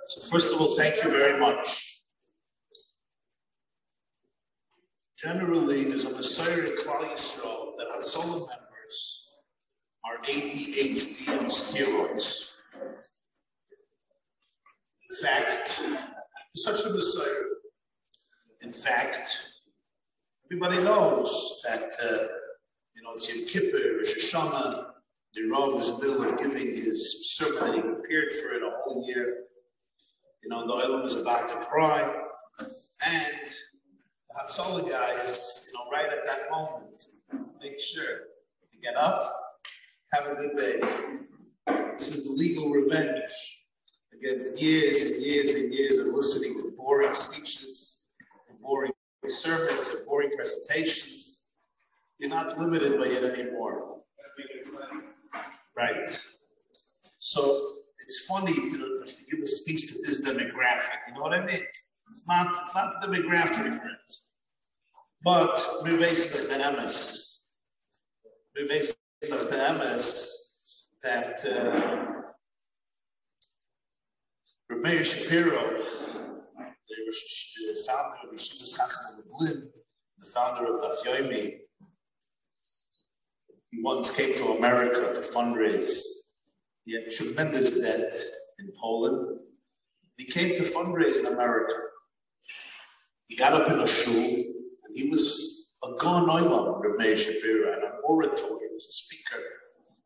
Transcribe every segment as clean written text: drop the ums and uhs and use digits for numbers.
So first of all, thank you very much. Generally, there's a Messiah in Klal Yisrael that Hatzoloh members are ADHD on steroids. In fact, such a Messiah. In fact, everybody knows that it's Yom Kippur, Rosh Hashanah. The Rav is in the middle of giving his sermon that he prepared for it a whole year. The Olam is about to cry, and the Hatzoloh guys, right at that moment, make sure to get up, have a good day. This is the legal revenge against years and years and years of listening to boring speeches, and boring sermons, and boring presentations. You're not limited by it anymore. Right. So it's funny to give a speech to this demographic. You know what I mean? It's not the demographic, friends. But we're basically the MS. We're basically the MS that Rabbi Shapiro, the founder of Yeshivas Rockland, the founder of Daf Yomi, he once came to America to fundraise. He had tremendous debt in Poland. He came to fundraise in America. He got up in a shul, and he was a Gaon Olam, Rabbi Shapiro, and an orator. He was a speaker.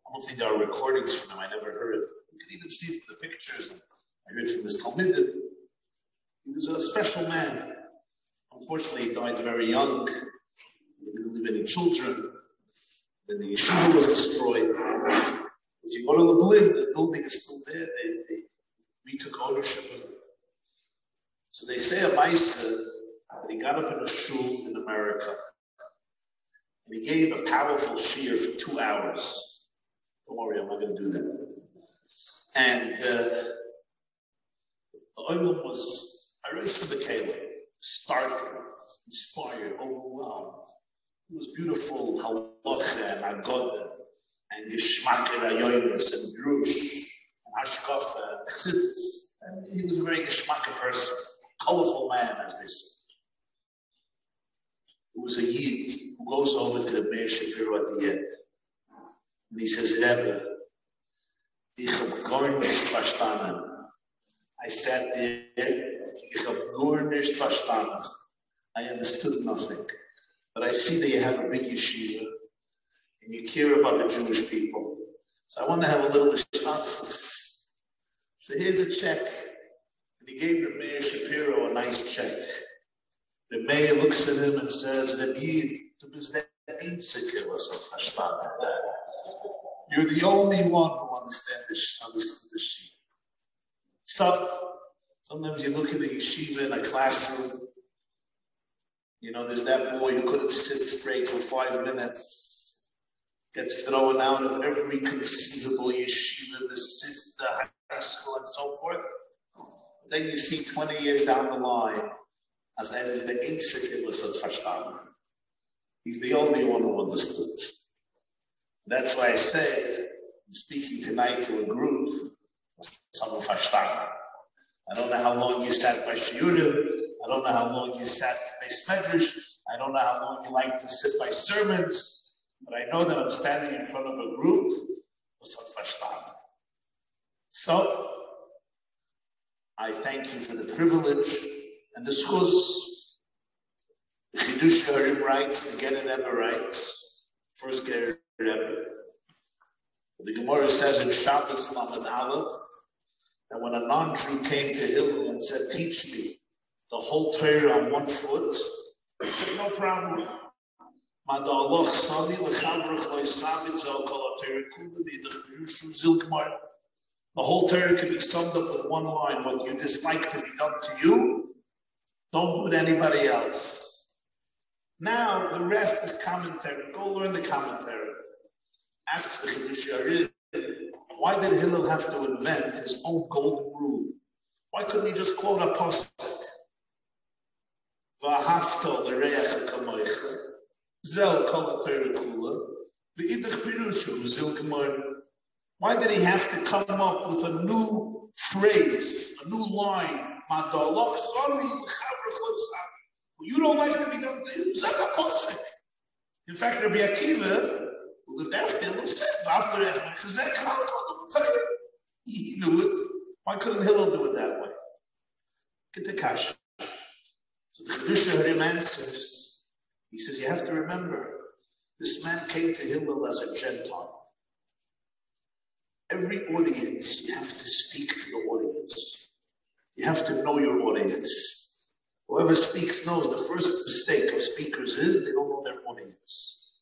I don't think there are recordings from him. I never heard it. You can even see the pictures. I heard from his Talmudim. He was a special man. Unfortunately, he died very young. He didn't leave any children. Then the yeshiva was destroyed. If you go to Lublin, the building is still there. They retook ownership of it. So they say a Maisa that he got up in a shul in America and he gave a powerful shiur for 2 hours. Don't worry, I'm not going to do that. And the oilam was, I raised from the Kalim, startled, inspired, overwhelmed. It was beautiful, halacha and agoda, and geschmack rayonos and drush, and hashkafa and chsidus. And he was a very geschmacka person, colorful man, as they say. It was a Yid who goes over to the Meir Shapiro at the end. And he says, Rebbe, ich hab gar nicht verstanden. I sat there, ich hab gar nicht verstanden. I understood nothing. But I see that you have a big yeshiva and you care about the Jewish people. So I want to have a little responsibility. So here's a check. And he gave the Mayor Shapiro a nice check. The mayor looks at him and says, Rabbi, du bist der Einzige, was verstanden. You're the only one who understood the sheet. So sometimes you look at a yeshiva in a classroom. There's that boy who couldn't sit straight for 5 minutes, gets thrown out of every conceivable yeshiva, the sister, high school, and so forth. Then you see 20 years down the line, as that is the insecure of Verstanden. He's the only one who understood. That's why I say, I'm speaking tonight to a group, some of Verstanden. I don't know how long you sat by Shiurim. I don't know how long you sat by Medrash. I don't know how long you like to sit by sermons. But I know that I'm standing in front of a group of Verstanden. So, I thank you for the privilege and the schuz. The Chidush Harim writes, the Genin Rebbe writes, first Genin Rebbe. The Gemara says in Shabbos Lamed Aleph, that when a non-Jew came to Hillel and said, teach me the whole Torah on 1 foot, he said, no problem. The whole Torah can be summed up with one line. What you dislike to be done to you, don't do it to anybody else. Now, the rest is commentary. Go learn the commentary. Asks the Chidush Harim, why did Hillel have to invent his own golden rule? Why couldn't he just quote a pasuk? V'ahavta l'reach kamoicha, zel kol ha'torah kula, v'idach pirushu zil kamor. Why did he have to come up with a new phrase, a new line. You don't like to be done to you. In fact, Rabbi Akiva, who lived after him, said, he knew it. Why couldn't Hillel do it that way? Get the kasha. So the Chidusha heard him answers. He says, you have to remember, this man came to Hillel as a Gentile. Every audience, you have to speak to the audience. You have to know your audience. Whoever speaks knows the first mistake of speakers is they don't know their audience.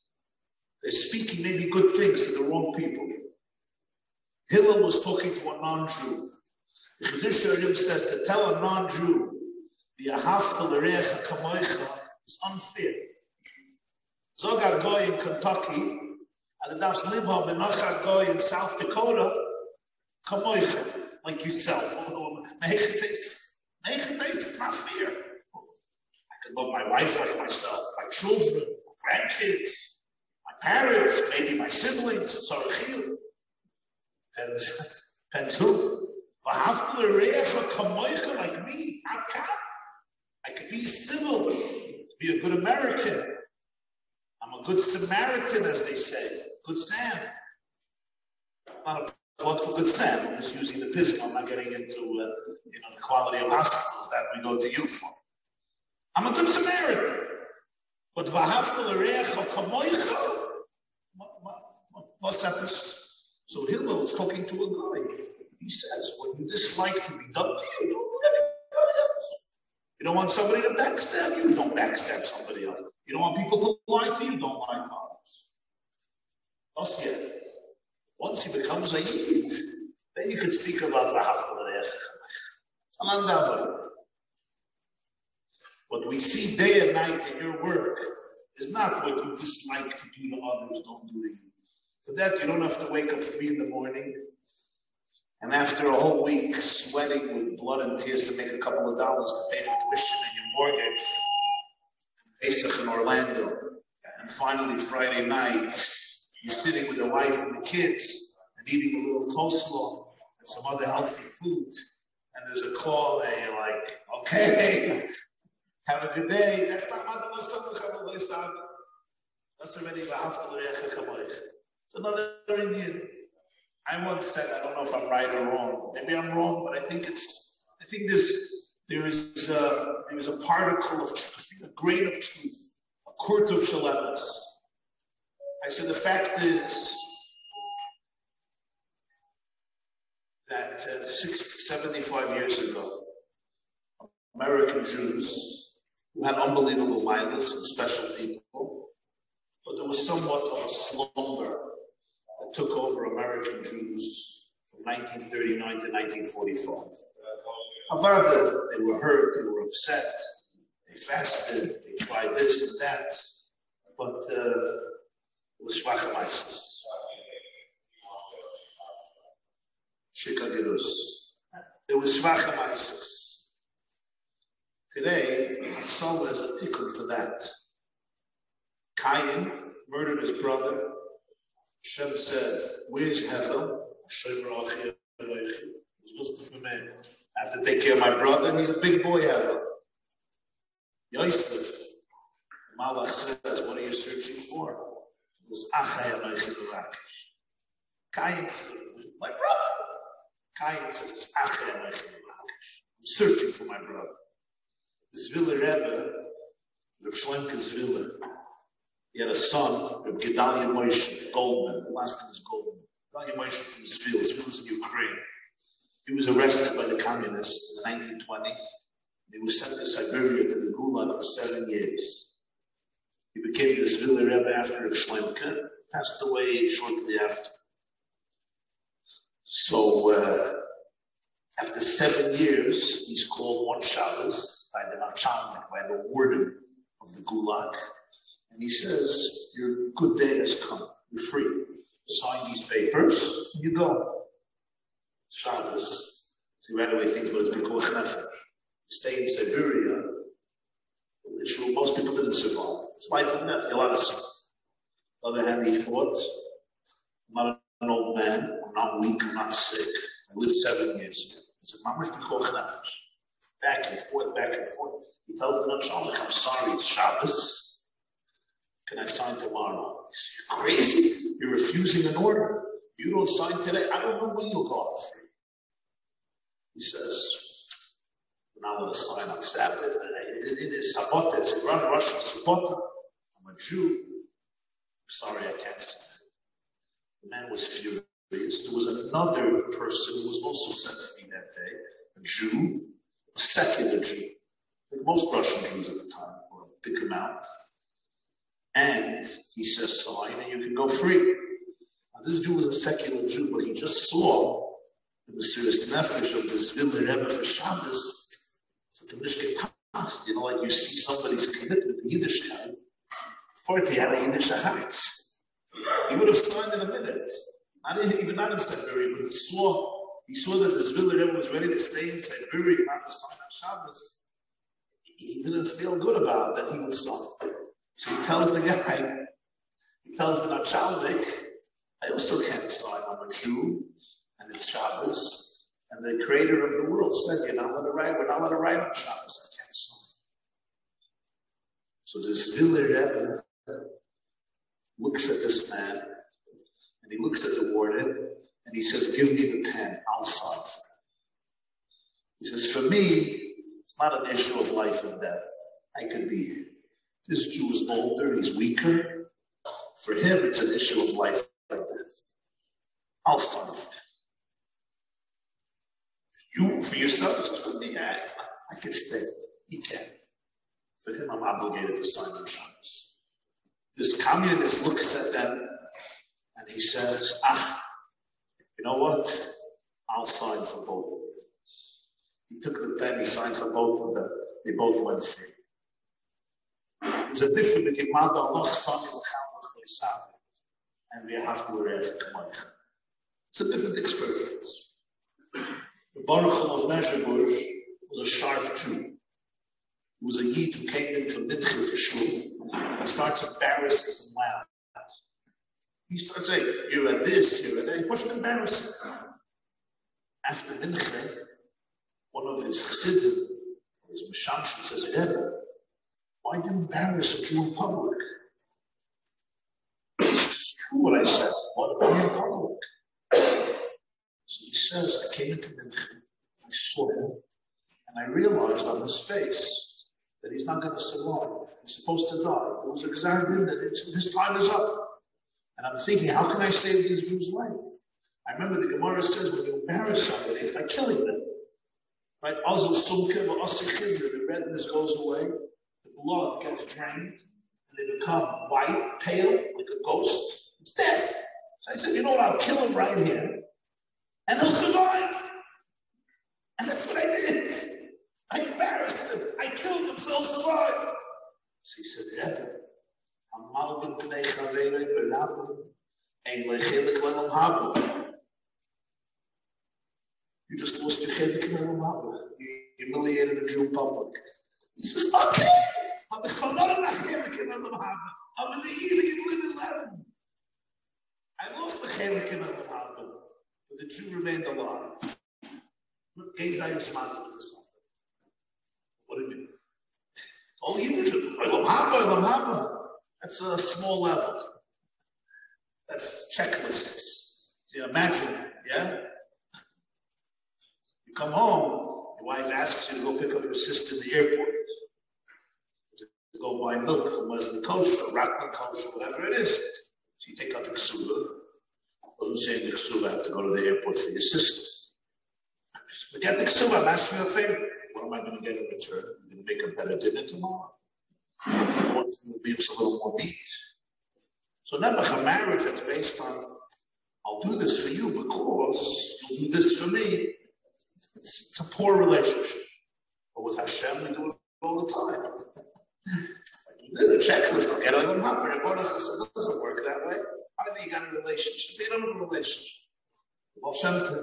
They're speaking maybe good things to the wrong people. Hillel was talking to a non-Jew. The Chidusha says to tell a non-Jew, is unfair. Zogar Goy in Kentucky, and the Davs Libha Benachar Goy in South Dakota, kamoicha, like yourself. It's not fair. I could love my wife like myself, my children, my grandkids, my parents, maybe my siblings, and who? Like me, I could be civil, be a good American. I'm a good Samaritan, as they say. Good Sam. Not a plug for Good Sam. I'm just using the pism. I'm not getting into the quality of hospitals that we go to you for. I'm a good Samaritan. But v'hafta l'reacha kamoicha, what's that? So Hillel is talking to a guy. He says, when you dislike to be done to you, don't let anybody else. You don't want somebody to backstab you, don't backstab somebody else. You don't want people to lie to you, don't lie to others. Yet. Once he becomes a Yid, then you can speak about the Hatzoloh. It's an undoubtedly. What we see day and night in your work is not what you dislike to do to others, don't do to you. For that, you don't have to wake up 3 in the morning and after a whole week sweating with blood and tears to make a couple of dollars to pay for tuition and your mortgage, Pesach in Orlando, and finally Friday night, you're sitting with the wife and the kids and eating a little coleslaw and some other healthy food, and there's a call and you're like, okay, have a good day. That's not that's already it's another Indian. I once said, I don't know if I'm right or wrong. Maybe I'm wrong, but I think there is a particle of truth, I think a grain of truth, a quart of shalemus. I said the fact is that 75 years ago, American Jews who had unbelievable violence and special people, but there was somewhat of a slumber that took over American Jews from 1939 to 1945. Avada, they were hurt, they were upset, they fasted, they tried this and that, but it was shvacham Shikagirus. It was shvacham. Today, Hatzoloh is a tikkun for that. Cain murdered his brother. Hashem said, where's Hevel? I have to take care of my brother. He's a big boy, Hevel. Yosef, Malach says, what are you searching for? It was Cain said, my brother. Cain says, I'm searching for my brother. The Zviller Rebbe, Reb Shlemke Zviller, he had a son, Reb Gedalia Moshe, Goldman. The last name is Goldman. Gedalia Moshe from Zvil. Zvil is in Ukraine. He was arrested by the communists in the 1920s. He was sent to Siberia, to the Gulag, for 7 years. He became the Zviller Rebbe after Reb Shlemke, passed away shortly after. So, after 7 years, he's called one Shabbos by the Nachalnik, by the warden of the Gulag. And he says, your good day has come. You're free. Sign these papers, and you go. Shabbos. So he right away thinks about his Pikuach Nefesh. Stay in Siberia. Most people didn't survive. It's life and death. A lot of sins. On the other hand, he thought, I'm not an old man. I'm not weak. I'm not sick. I lived 7 years. It's a mamash b'koch nefesh. Back and forth, back and forth. He tells the Hatzoloh, I'm sorry, it's Shabbos. Can I sign tomorrow? He says, you're crazy. You're refusing an order. You don't sign today. I don't know when you'll go out free. He says, we're not allowed to sign on Sabbath. It is Sabbath. It's a Russian Sabbath. I'm a Jew. I'm sorry, I can't sign. The man was furious. There was another person who was also set free that day, a Jew, a secular Jew, like most Russian Jews at the time, or a big amount. And he says, sign and you can go free. Now, this Jew was a secular Jew, but he just saw the Mesiras Nefesh of this Vilna Rebbe for Shabbos. So the Mishke passed, like you see somebody's commitment to Yiddishkeit before they had a Yiddish heart. He would have signed in a minute. Not in Siberia, but he saw that this Vilna Rebbe was ready to stay in Siberia, not to sign on Shabbos. He didn't feel good about that he would sign. So he tells the guy, he tells the Nachalnik, I also can't sign. I'm a Jew, and it's Shabbos, and the creator of the world said, we're not allowed to write on Shabbos, I can't sign. So this Vilna Rebbe looks at this man, and he looks at the warden, and he says, give me the pen, I'll sign for it. He says, for me, it's not an issue of life and death. I could be here. This Jew is older, he's weaker. For him, it's an issue of life and death. I'll sign for it. You, for yourself, just for me, I can stay. He can't. For him, I'm obligated to sign on Shabbos. This communist looks at them and he says, you know what? I'll sign for both of them. He took the pen, he signed for both of them. They both went free. There's a difference between and we have to read Kamoich. It's a different experience. The Baruch of Mezhebush was a sharp Jew. He was a Yid who came in from Mincha to Shul. He starts embarrassing him loud. He starts saying, you're at this, you're at that. He wasn't embarrassing. After Mincha, one of his Chassidim, his Meshamshim, says, Rebbe, why do you embarrass a Jew in public? It's true what I said. What about in public? So he says, I came into Mincha, I saw him, and I realized on his face that he's not going to survive. He's supposed to die. It was a gzar that his time is up. And I'm thinking, how can I save this Jew's life? I remember the Gemara says, when you embarrass somebody, it's like killing them. Right? The redness goes away, the blood gets drained, and they become white, pale, like a ghost. It's death. So I said, you know what, I'll kill him right here, and he'll survive. And that's what I did. I embarrassed him. I killed him, so he'll survive. So he said, Rebbe, you just lost your chelik in Olam Haba. You humiliated a Jew in public. He says, okay, I'm in the Yid, you live in Lebanon. I lost the chelik in Olam Haba, but the Jew remained alive. What do you mean? All Yiddish, Olam Haba. That's a small level. That's checklists. So you imagine, yeah? You come home, your wife asks you to go pick up your sister in the airport, to go buy milk from Wesley Kosher, or Rockland Kosher, whatever it is. So you take out the ksuba. Doesn't say in the ksuba have to go to the airport for your sister. Forget the ksuba, I'm asking you a favor. What am I going to get in return? I'm going to make a better dinner tomorrow. I want to be a little more meat. So never a marriage that's based on, I'll do this for you because you'll do this for me. It's a poor relationship. But with Hashem, we do it all the time. If I do the checklist, I'll get on them up. It doesn't work that way. Either you got a relationship, you don't have a relationship. Baal Shem Tov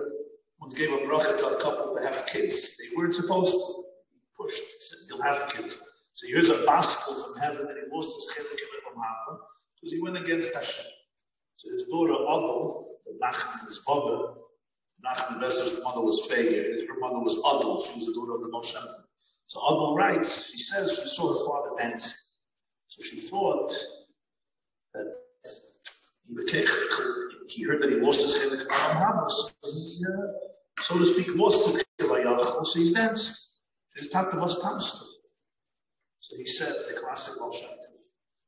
once gave a bracha to a couple to have kids. They weren't supposed to. He pushed. He said, you'll have kids. So here's a basketball from heaven that he lost his chelik in Olam Haba because he went against Hashem. So his daughter Adol, the Nachman, his mother, Nachman Besser's mother was Feger. Her mother was Adel. She was the daughter of the Moshe. So Adel writes, she says she saw her father dancing. So she thought that he heard that he lost his chelik Haba, so he, so to speak, lost the Kivayach, so he's dancing. She's talked to us Tamster. So he said, the classic Baal Shem Tov,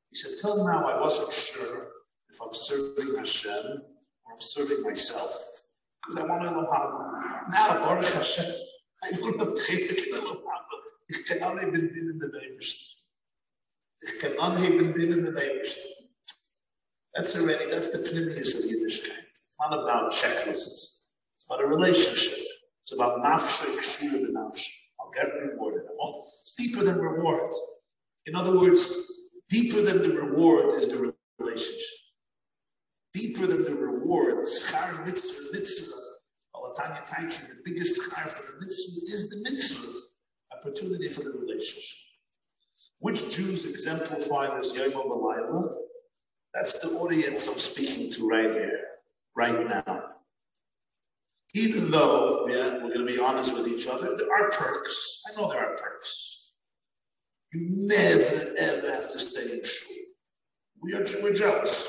he said, till now I wasn't sure if I'm serving Hashem or I'm serving myself. Because I want to Elam Haba. Now, Baruch Hashem, I don't have chelik in Elam Haba. Ich kann anheben dienen der Beibischte. Ich kann anheben dienen der Beibischte. That's the pnimius of Yiddishkeit. It's not about checklists. It's about a relationship. It's about nafshe, kshira b'nafshe. I'll get rewarded. It's deeper than reward. In other words, deeper than the reward is the relationship. Deeper than the reward, schar mitzvah. Alatanya Taitchi, the biggest schar for the mitzvah is the mitzvah. Opportunity for the relationship. Which Jews exemplify this Yom B'Layla? That's the audience I'm speaking to right here, right now. Even though, we're going to be honest with each other, there are perks. I know there are perks. You never, ever have to stay in shul. We're jealous.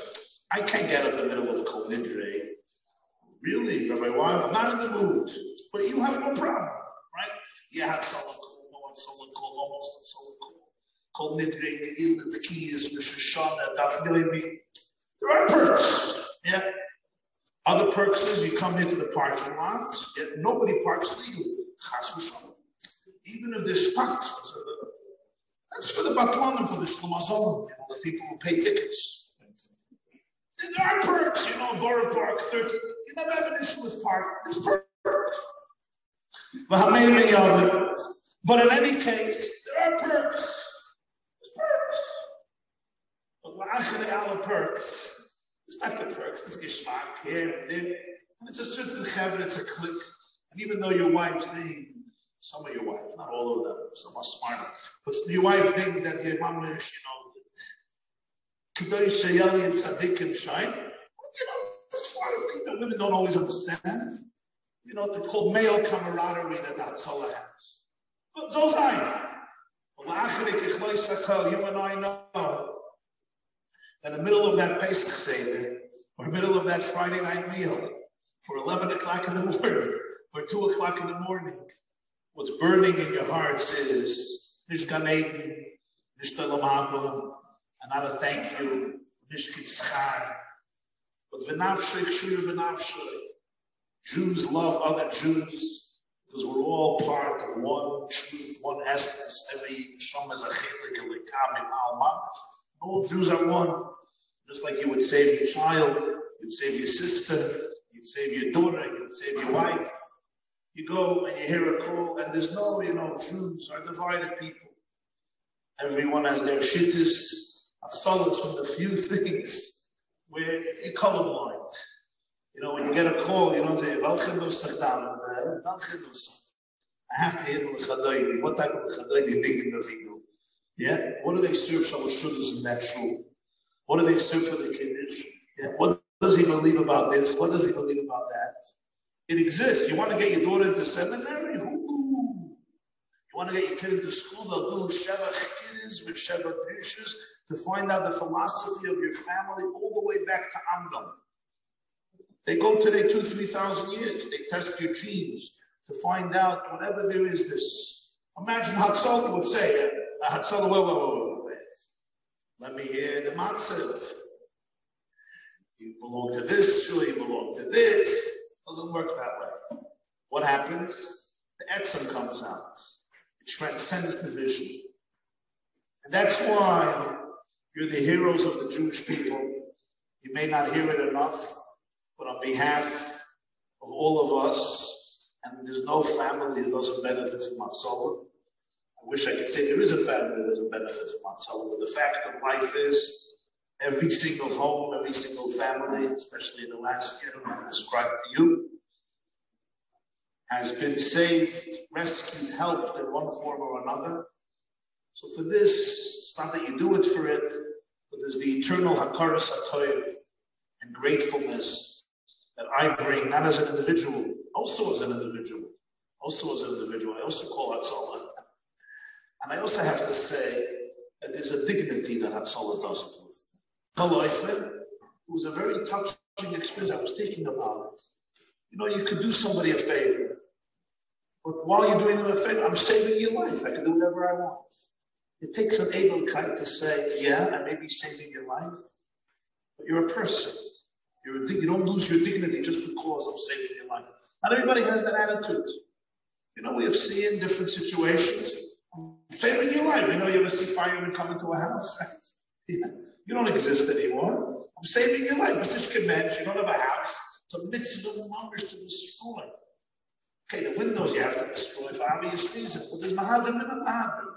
I can't get up in the middle of Kol Nidre. Really, Rabbi, why? I'm not in the mood. But you have no problem, right? You had someone called almost, and someone called Nidre, the Tekiyas, Rosh Hashanah, Daf Yomi. There are perks, yeah. Other perks is you come into the parking lot, yet nobody parks legally. Even if there's spots, that's for the Batlanim, for the Shlomazon, the people who pay tickets. There are perks, Borough Park, 30. You never have an issue with parking. There's perks. But in any case, there are perks. There's perks. But la'achari ala perks. It's not the perks, it's geschmack here and there. And it's a certain chavre, it's a click. And even though your wife's name, some of your wives, not all of them, some are smart, but your wife thinks that your mom is, Kedoi Shayeli and Sadiq and Shine. As far as things that women don't always understand. They're called male camaraderie that Hatzoloh has. But those are. You and I know. In the middle of that Pesach Seder, or the middle of that Friday night meal, for 11 o'clock in the morning, or 2 o'clock in the morning, what's burning in your hearts is Nish Gan Eden, Nish Olam Haba, another thank you, Nish Kitzchai. But v'nafshei kshira b'nafshei. Jews love other Jews because we're all part of one truth, one essence. Every shom is a chelik elikam in al mamash. All Jews are one. Just like you would save your child, you'd save your sister, you'd save your daughter, you'd save your wife. You go and you hear a call, and there's no, Jews are divided people. Everyone has their shittus. Hatzoloh from the few things where you're colorblind. When you get a call, you don't say, I have to handle the chadaydi. What type of chadaydi thinking does he do? Yeah? What do they serve Shalosh Shudas in that shul? What do they serve for the kiddush? Yeah? What does he believe about this? What does he believe about that? It exists. You want to get your daughter into seminary? You want to get your kid into school? They'll do Sheva Chikidis with Sheva Drishas to find out the philosophy of your family all the way back to Amdam. They go today 2,000-3,000 years. They test your genes to find out whatever there is this. Imagine Hatzoloh would say, Hatzoloh, wait. Let me hear the matzav. You belong to this, sure you belong to this. Doesn't work that way. What happens? The etzem comes out. It transcends division. And that's why you're the heroes of the Jewish people. You may not hear it enough, but on behalf of all of us, and there's no family that doesn't benefit from Hatzoloh. I wish I could say there is a family that doesn't benefit from Hatzoloh, but the fact of life is every single home, every single family, especially in the last year I described to you, has been saved, rescued, helped in one form or another. So for this, it's not that you do it for it, but there's the eternal hakaras hatoiv and gratefulness that I bring, not as an individual. also as an individual. I also call Hatzoloh. And I also have to say that there's a dignity that Hatzoloh does it with. It was a very touching experience. I was thinking about it. You know, you could do somebody a favor. But while you're doing them a favor, I'm saving your life. I can do whatever I want. It takes an edelkeit to say, yeah, I may be saving your life, but you're a person. You don't lose your dignity just because I'm saving your life. Not everybody has that attitude. You know, we have seen different situations. I'm saving your life. You know, you ever see firemen come into a house, right? Yeah. You don't exist anymore. I'm saving your life. It's just convention. You don't have a house. It's a mitzvah numbers to destroy. Okay, the windows you have to destroy for obvious reasons. But there's mahadim and a mahadim.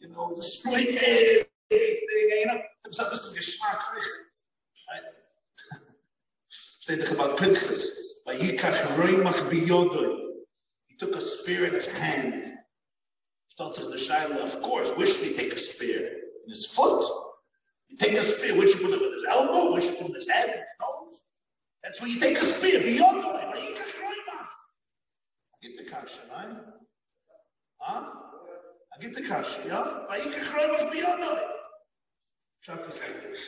You know, destroy everything. You know, there's a geschmack. Right? Say about Pinchas. He took a spear in his hand. Of course, where should he take a spear? In his foot? You take a spear, where should you put it? In his elbow? Where should you put it in his head? In his nose? That's where you take a spear. Beyond it. Get the kasha, right? Huh? I get the kasha, yeah? Beyond it. Chapters like this.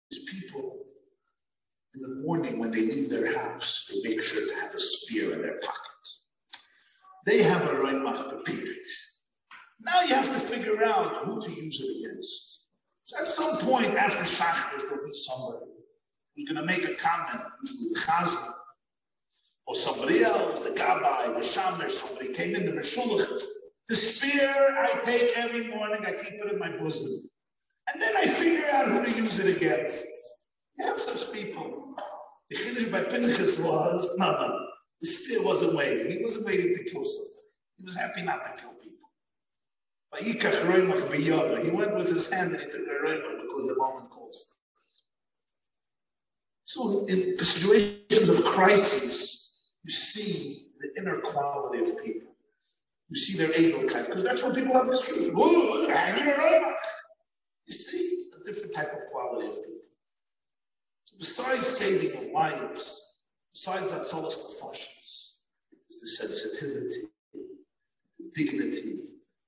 These people, in the morning when they leave their house, they make sure to have a spear in their pocket. They have a roimach prepared. Now you have to figure out who to use it against. So at some point after Shachris, there'll be somebody who's going to make a comment, usually the Chazan, or somebody else, the Gabbai, the Shamer, somebody came in, the Meshulach. The spear I take every morning, I keep it in my bosom. And then I figure out who to use it against. You have such people. The Chiddush by Pinchas was, no. The spear wasn't waiting. He wasn't waiting to kill somebody. He was happy not to kill people. But he went with his hand and he took a roimach because the moment called for it. So in situations of crisis, you see the inner quality of people. You see their edelkeit, because that's what people have this truth. You see a different type of quality of people. So besides saving of lives, besides that solace nefashos, is the sensitivity, the dignity,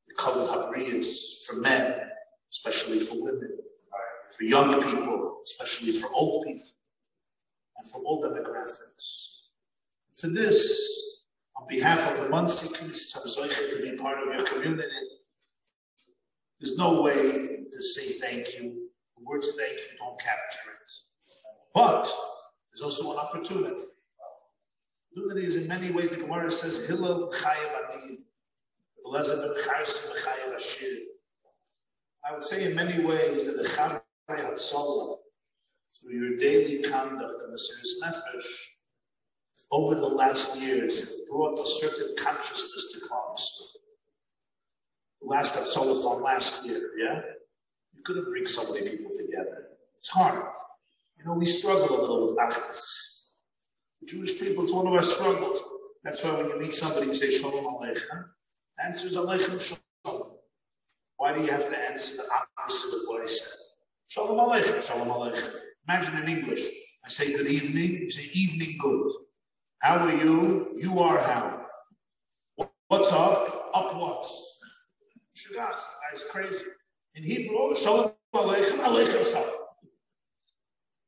the kavod habriyos for men, especially for women, for young people, especially for old people, and for all demographics. For this, on behalf of the Muncie community, to be part of your community, there's no way to say thank you. The words thank you don't capture it. But there's also an opportunity. Opportunity is in many ways, the Gemara says, Hillel chayev ani, I would say in many ways that the Chavre Hatzoloh, through your daily conduct and the serious nefesh, over the last years, have brought a certain consciousness to Klal Yisrael. The last Hatzoloh from last year, yeah? You couldn't bring so many people together. It's hard. You know, we struggle a little with Achdus. The Jewish people, it's one of our struggles. That's why when you meet somebody, you say, Shalom Aleichem. The answer is Aleichem Shalom. Why do you have to answer the opposite of what I said? Shalom Aleichem, Shalom Aleichem. Imagine in English, I say good evening, you say evening good. How are you? You are how? What's up? Up what's? Shugas, that's crazy. In Hebrew, Shalom Aleichem, Aleichem Shalom.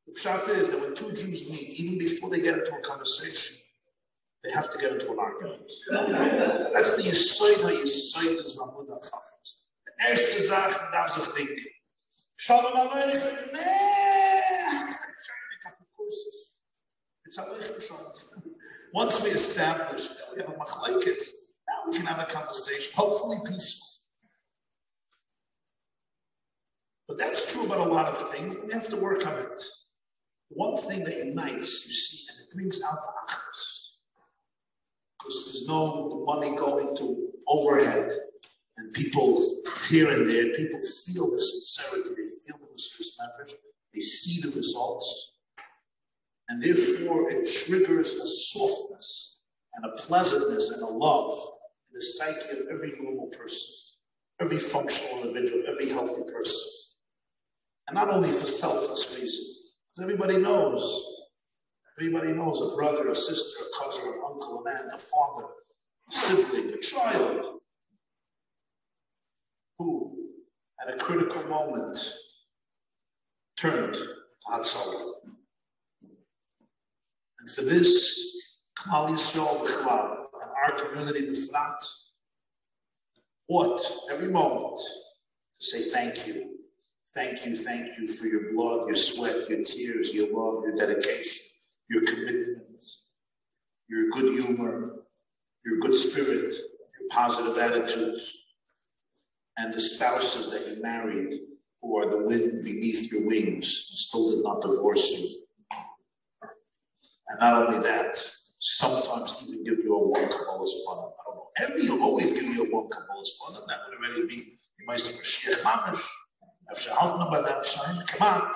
The pshat is that when two Jews meet, even before they get into a conversation, they have to get into an argument. That's the Yisoid is Ramud HaChafetz. The erste Sache darf sich denken. Shalom Aleichem, it's Aleichem Shalom. Once we establish that we have a machlekes, now we can have a conversation, hopefully peaceful. But that's true about a lot of things, and we have to work on it. One thing that unites, you see, and it brings out the achos, because there's no money going to overhead, and people here and there, people feel the sincerity, they feel the serious nefesh, they see the results, and therefore it triggers a softness and a pleasantness and a love in the psyche of every normal person, every functional individual, every healthy person. And not only for selfless reasons, because everybody knows Everybody knows a brother, a sister, a cousin, an uncle, an aunt, a father, a sibling, a child, who at a critical moment turned to Hatzoloh. And for this, Klal Yisrael B'chlal, and our community B'frat, ought every moment to say thank you. Thank you for your blood, your sweat, your tears, your love, your dedication, your commitment, your good humor, your good spirit, your positive attitudes, and the spouses that you married who are the wind beneath your wings and still did not divorce you. And not only that, sometimes even give you a one Kabbalah's fun. I don't know. Every will always give you a one Kabbalah's fun, and that would already be you might say Mashiach Mamash. Come on.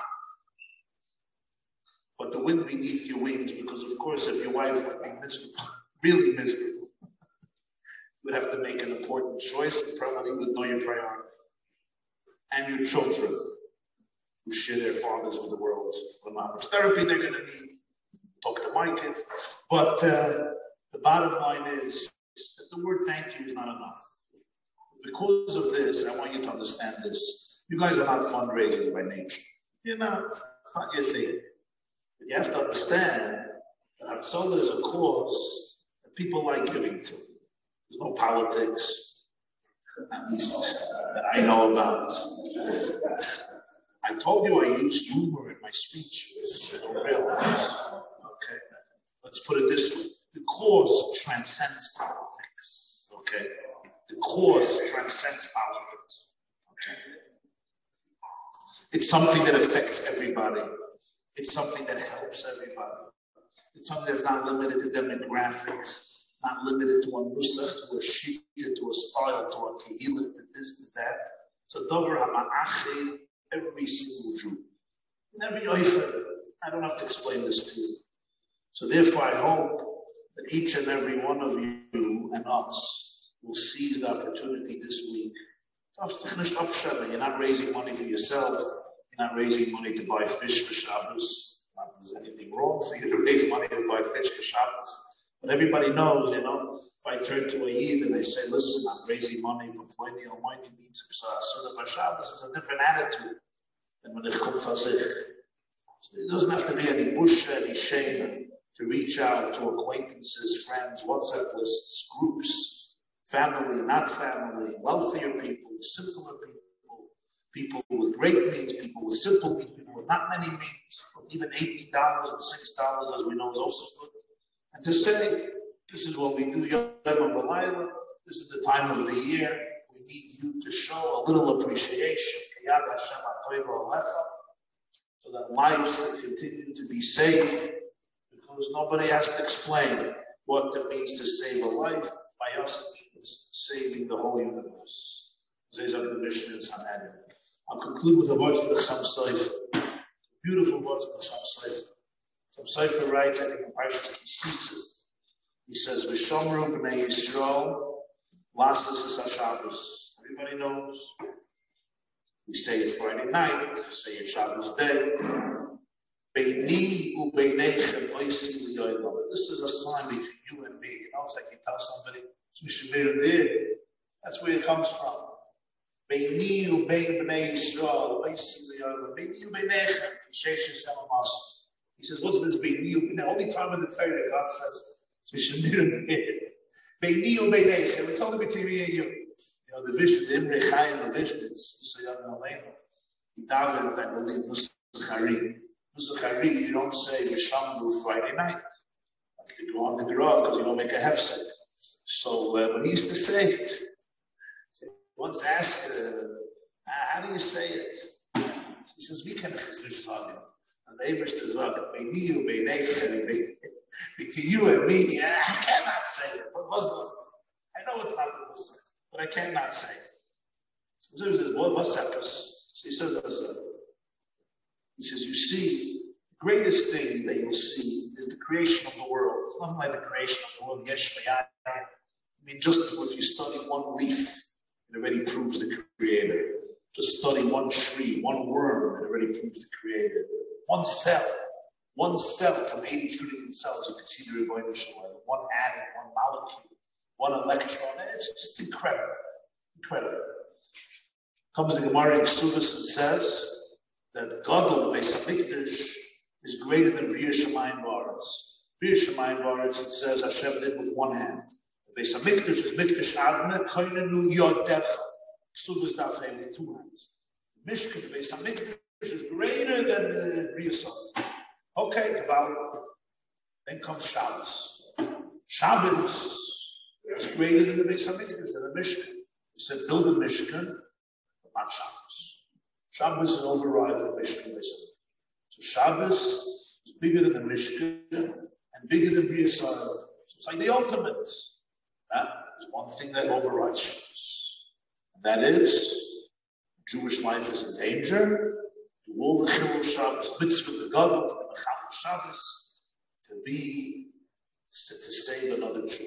But the wind beneath your wings, because of course if your wife would be miserable, really miserable, you would have to make an important choice and probably would know your priority. And your children who share their fathers with the world. How much therapy they're going to need. Talk to my kids. But the bottom line is that the word thank you is not enough. Because of this, I want you to understand this. You guys are not fundraisers by nature. You're not. It's not your thing. But you have to understand that Hatzoloh is a cause that people like giving to. There's no politics, at least that I know about. I told you I use humor in my speeches. You don't realize. Okay? Let's put it this way. The cause transcends politics. Okay? The cause transcends politics. Okay? It's something that affects everybody. It's something that helps everybody. It's something that's not limited to demographics, not limited to a nusach, to a shita, to a style, to a kehillah, to this, to that. It's a dover hama'achid, every single Jew. And every oifer. I don't have to explain this to you. So therefore I hope that each and every one of you and us will seize the opportunity this week. You're not raising money for yourself. You're not raising money to buy fish for Shabbos. Not that there's anything wrong for you to raise money to buy fish for Shabbos. But everybody knows, if I turn to a Yid and I say, listen, I'm raising money for Ploini Almighty needs for Shabbos, it's a different attitude than when it comes for sich. So it doesn't have to be any bush, any shame to reach out to acquaintances, friends, WhatsApp lists, groups, family, not family, wealthier people, simpler people, people with great means, people with simple means, people with not many means, even $18 and $6, as we know, is also good. And to say, this is what we do, Yom HaLayla, this is the time of the year, we need you to show a little appreciation, so that lives can continue to be saved, because nobody has to explain what it means to save a life. By us, it means saving the whole universe. These are the mission in Sanhedrin. I'll conclude with a word for the Sam Sefer. Beautiful words for the Sam Sefer. Sam Sefer writes, I think in Parshas Kisisa, he says, "V'shomru b'nei Yisrael, lasses is HaShabbos." Everybody knows. We say it Friday night, say it Shabbos day. Beini u'beinechem oisi li'olam. This is a sign between you and me. It's like you tell somebody, that's where it comes from. Beini u'bein b'nei Yisrael oisi li'olam. Beini u'beinechem k'sheshes hamamas. He says, what's this beini u'beinechem? The only time in the Torah God says, it's beini u'beinechem. It's only between me and you. The vision, the Imre Chaim, the vision, it's Yisayam Aleinu. He davened, I believe, Nusachari. Nusachari, you don't say Yishamru Friday night. Like you go on the drug because you don't make a hefsek. So when he used to say it, once asked, how do you say it? He says, we can have and the Amish to Zag, between you and me, I cannot say it. What was Muslim? I know it's not the Muslim. But I cannot say. So he says, what's that? He says, you see, the greatest thing that you'll see is the creation of the world. It's nothing like the creation of the world. I mean, just if you study one leaf, it already proves the creator. Just study one tree, one worm, it already proves the creator. One cell, one cell from 80 trillion cells, you can see the Rebbeinu Shalom. One atom, one molecule, one electron. It's just incredible. Incredible. Comes the Gemara in Ksubas and says that Gadol, the Beis HaMikdash, is greater than Bria Shemayim V'Aretz. Bria Shemayim V'Aretz, it says Hashem did with one hand. The Beis HaMikdash is Mikdash Adna Koinenu Yodecha. Ksubas Dafei with two hands. The Mishkan, the Beis HaMikdash, is greater than the Bria Shemayim. Okay, Kaval. Then comes Shabbos. Shabbos is greater than the Beis HaMikdash, than the Mishkan. He said, build a Mishkan, but not Shabbos. Shabbos is an override of the Mishkan. So Shabbos is bigger than the Mishkan and bigger than Bria Shemayim. So it's like the ultimate. That is one thing that overrides Shabbos. And that is, Jewish life is in danger. Do all the Chilul Shabbos, mitzvah the Gadol, the Mechal Shabbos, to save another Jew.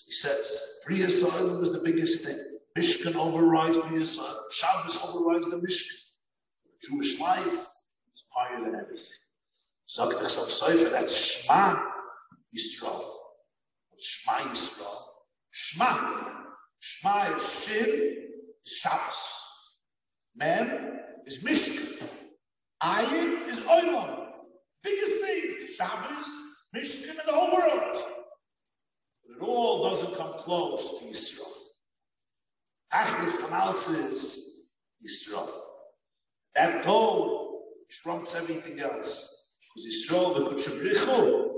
He says, Bria Shemayim is the biggest thing. Mishkan overrides Bria Shemayim. Shabbos overrides the Mishkan. Jewish life is higher than everything. Zok Techsav Sofer, that's Shema Yisrael. Shema Yisrael. Shema is Shir, is Shabbos. Mem is Mishkan. Ayin is Olam. Biggest thing, Shabbos, Mishkan, and the whole world. But it all doesn't come close to Yisrael. Achlis Chamaltz is Yisrael. That goal trumps everything else. Because Yisrael, the Kutshabrichu,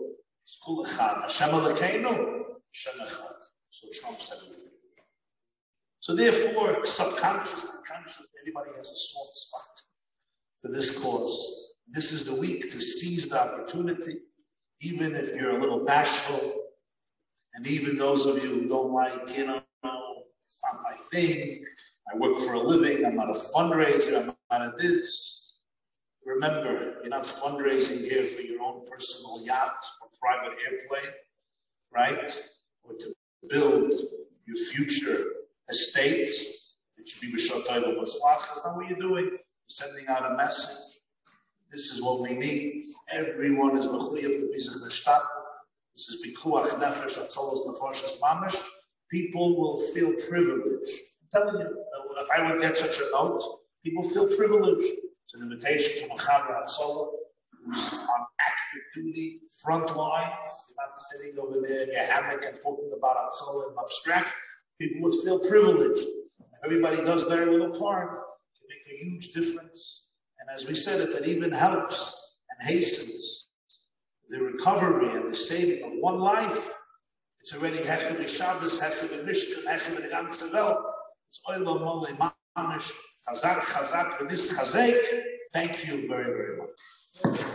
is Kul Echad. Hashem Elokeinu, Hashem Echad. So it trumps everything. So therefore, subconsciously, consciously, everybody has a soft spot for this cause. This is the week to seize the opportunity, even if you're a little bashful, and even those of you who don't like, it's not my thing. I work for a living. I'm not a fundraiser. I'm not a this. Remember, you're not fundraising here for your own personal yacht or private airplane, right? Or to build your future estate. It should be B'Shotay L'Matzlach. That's not what you're doing. You're sending out a message. This is what we need. Everyone is mechuyev to be zechnestat. This is Pikuach Nefesh Hatzoloh Nefashos Mamish. People will feel privileged. I'm telling you, if I would get such a note, people feel privileged. It's an invitation from a Chaver Hatzoloh who's on active duty, front lines. You're not sitting over there in your hammock and talking about Hatzoloh in abstract. People would feel privileged. If everybody does their little part, it can make a huge difference. And as we said, if it even helps and hastens the recovery and the saving of one life, it's already Hechel Shabbos, Hechel Mishkan, Hechel the ganze Welt. It's Olam Molei Mamish, Chazak, Chazak, for this Chazek. Thank you very, very much.